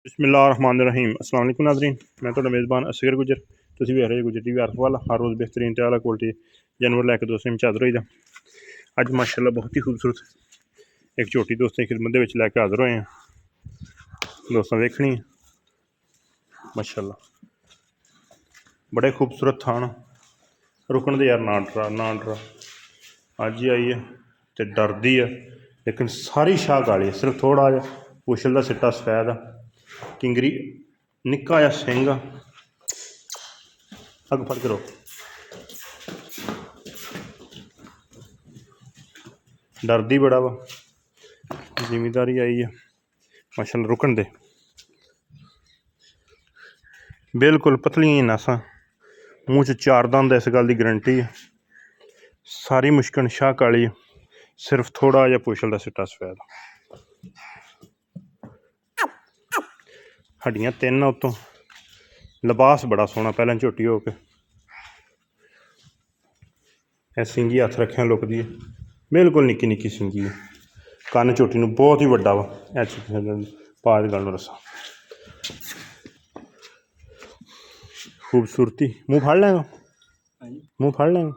बिस्मिल्लाहिर्रहमानिर्रहीम अस्सलाम वालेकुम नाज़रीन, मैं तो मेज़बान असगर गुजर। तुसीं वेख रहे गुजर टीवी अर्फ वाला। हर रोज़ बेहतरीन ते आला क्वालिटी जानवर लैके दोस्तें में हाज़र होई दा। अज माशाअल्लाह बहुत ही खूबसूरत एक झोटी दोस्तें की खिदमत विच लैके हाज़र होए हैं। दोस्तों वेखनी माशाअल्लाह बड़े खूबसूरत थान, रुकन दे यार ना डरा अज ही आई है तो डरदी है, लेकिन सारी शाह काली है। सिर्फ थोड़ा जहा पुछल का सिट्टा सफैद आ, किंगरी निक्का जहा सिंह आ। अग फड़ के रोक, डरदी बड़ा वा। जिमीदारी आई है माशाअल्लाह, रुकन दे बिल्कुल पतलियां नसां, मूँह च चार दंद, इस गल की गारंटी है। सारी मुश्कन शाह काली, सिर्फ थोड़ा जहा पुछल का सिट्टा सफैद। हड्डियां तीन उत्तों, लिबास बड़ा सोहना पहले झोटी हो के सिंगी हथ रखे लुकदी है, बिल्कुल निक्की निक्की सिंगी है। कन्न झोटी नूं बहुत ही वड्डा वा, पा दी गल रसा खूबसूरती। मूँह फड़ लेंगा, मूँह फड़ लेंगा,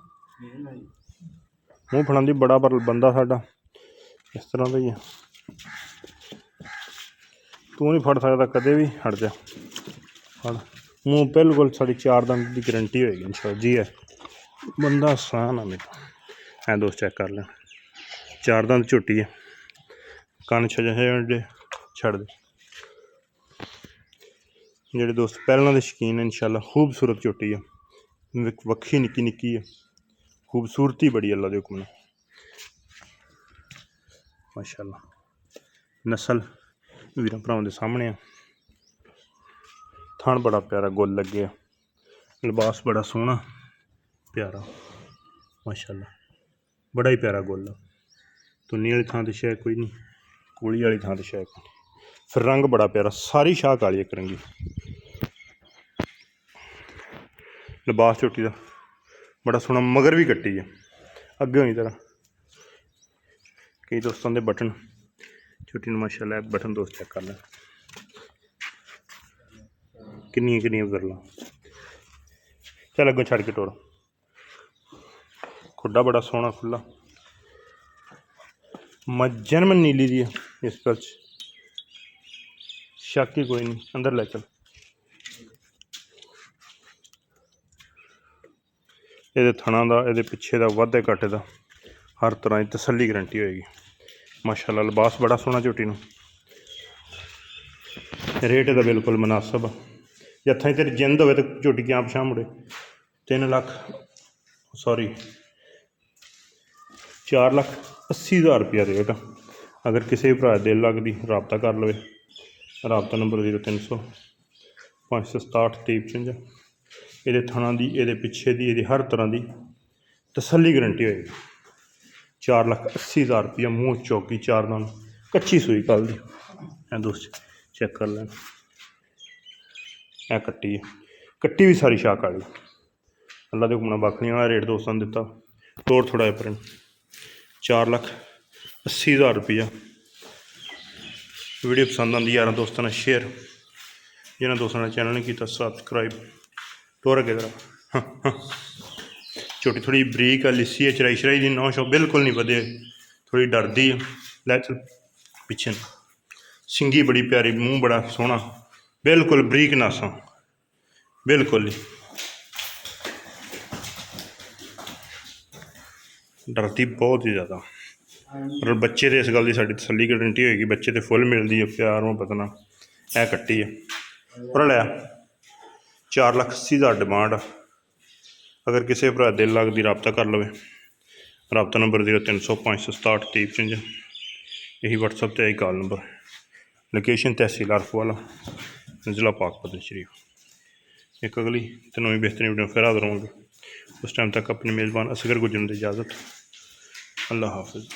मूँह फड़ांदी बड़ा पर बंदा साडा इस तरह का ही है। तू नहीं फड़ सकता कदे भी, हट जा फड़। मूँह बिल्कुल साड़ी चार दंद की गारंटी होएगी इंशाअल्लाह जी है। बंदा आसान है मेरा है, दोस्त चेक कर लें। चार दंद झोटी है, कन्न छड़ दे। जेह्ड़े दोस्त पैह्लां दे शकीन है इंशाअल्लाह खूबसूरत झोटी है, वक्खी निक्की निक्की है, खूबसूरती बड़ी अल्लाह दे हुक्म नाल माशाअल्लाह। नस्ल वीरां भरावां दे सामने है। थण बड़ा प्यारा गुल लगे, लिबास बड़ा सोहना प्यारा माशाअल्लाह, बड़ा ही प्यारा गुल है। तुन्नी वाली थां ते शै कोई नहीं, कूली वाली थां ते शै कोई नहीं। फिर रंग बड़ा प्यारा, सारी शाह काली इक रंगी। लिबास झोटी का बड़ा सोहना, मगर भी कट्टी है अगे होई तरह। कई दोस्तों के बटन झोटी माशाअल्लाह बटन दोस्त चेक कर लें, किन्नियां किन्नियां गरलां। चल अगों छड़ के टोर, खुड्डा बड़ा सोहना खुला, जन्म नीली दी है, इस गल शक ही कोई नहीं। अंदर लै चल, ये थणा का ये पिछे का वाधे घाटे का हर तरह की तसल्ली गारंटी होएगी माशाअल्लाह। लिबास बड़ा सोहना झोटी नूं, रेट का बिल्कुल मुनासिब। जे हत्थां तेरी जिंद होवे तो झोटी क्या पछां मुड़े। 3 लाख सॉरी 4,80,000 रुपया रेट। अगर किसी भी भरा दिल लगती रबता कर लवे, रबता नंबर 0300 567 2355। ये थणा की ये पिछे की ये हर तरह की तसल्ली गारंटी होएगी। 4,80,000 रुपया, मूँह चौकी चार दंद, कच्ची सूई कल दी है दोस्त चेक कर लें। कट्टी है, कट्टी भी सारी शाह काली अल्लाह के हुक्म नाल। बाखियां रेट दोस्तों ने दिता तोड़ थोड़ा जिहा पर 4,80,000 रुपया। वीडियो पसंद आती यार दोस्तों ने शेयर, जिन्होंने दोस्तों ने चैनल नहीं किया सबसक्राइब। टोर अगे जरा। झोटी थोड़ी बरीक है, लिस्सी है, चराई शराई दी नौ शौ बिल्कुल नहीं बधे, थोड़ी डरदी है। लै चल पिछे, सिंगी बड़ी प्यारी, मूँह बड़ा सोहना, बिल्कुल बरीक नासा, बिल्कुल ही डरती बहुत ही ज़्यादा। और बच्चे तो इस गल की साड़ी तसल्ली गारंटी होएगी, बच्चे तो फुल मिलती है, प्यार मुहब्बत नाल। ऐ कट्टी है पर लिया 4,80,000 डिमांड। अगर किसी भरा दिल लगती रबता कर लवे, रबता नंबर 0300 567 2355। यही व्हाट्सअप पर यही कॉल नंबर। लोकेशन तहसील अर्फ वाला, जिला पाकपतन शरीफ। एक अगली तो नवी बेहतरीन वीडियो फिर हाजिर होंगे। उस टाइम तक अपने मेज़बान असगर गुजरन की इजाज़त। अल्लाह हाफिज़।